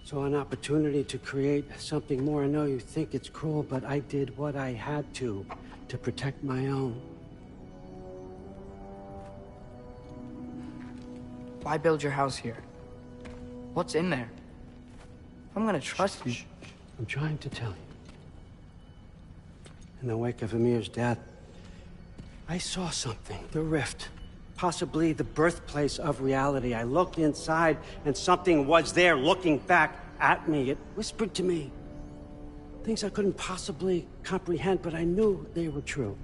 Saw an opportunity to create something more. I know you think it's cruel, but I did what I had to protect my own. Why build your house here? What's in there? I'm gonna trust you. I'm trying to tell you. In the wake of Ymir's death, I saw something. The rift. Possibly the birthplace of reality. I looked inside, and something was there looking back at me. It whispered to me things I couldn't possibly comprehend, but I knew they were true.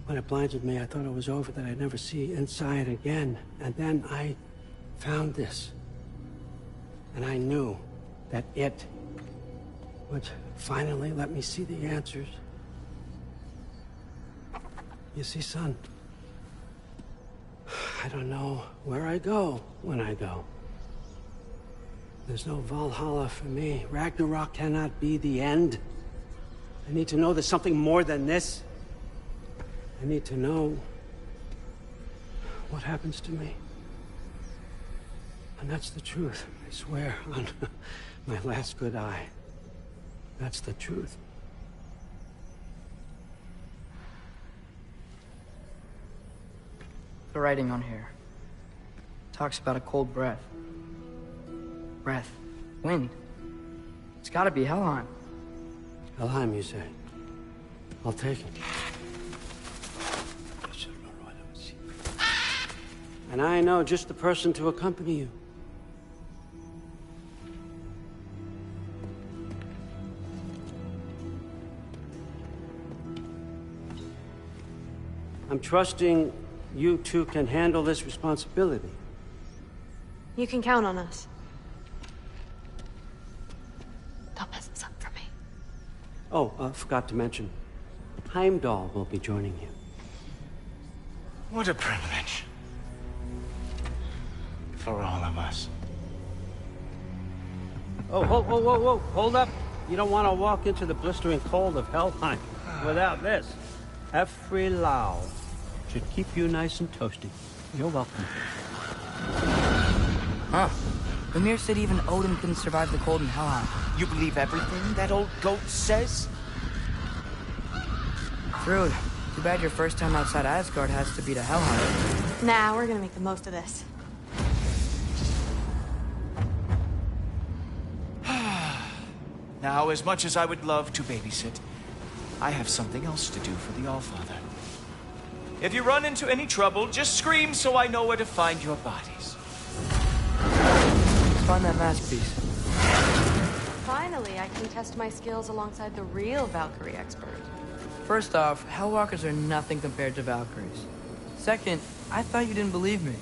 When it blinded me, I thought it was over, that I'd never see inside again. And then I found this. And I knew that it would finally let me see the answers. You see, son, I don't know where I go when I go. There's no Valhalla for me. Ragnarok cannot be the end. I need to know there's something more than this. I need to know what happens to me. And that's the truth, I swear, on my last good eye. That's the truth. The writing on here talks about a cold breath. Breath. Wind. It's gotta be Helheim. Helheim, you say? I'll take it. And I know just the person to accompany you. I'm trusting you two can handle this responsibility. You can count on us. Don't mess this up for me. Oh, forgot to mention. Heimdall will be joining you. What a privilege. For all of us. Oh, whoa, whoa, whoa, whoa, hold up. You don't want to walk into the blistering cold of Helheim without this. Every Lau should keep you nice and toasty. You're welcome. Huh. Ymir said even Odin couldn't survive the cold in Helheim. You believe everything that old goat says? Thrud, too bad your first time outside Asgard has to be to Helheim. Nah, we're gonna make the most of this. Now, as much as I would love to babysit, I have something else to do for the Allfather. If you run into any trouble, just scream so I know where to find your bodies. Let's find that masterpiece. Finally, I can test my skills alongside the real Valkyrie expert. First off, Hellwalkers are nothing compared to Valkyries. Second, I thought you didn't believe me.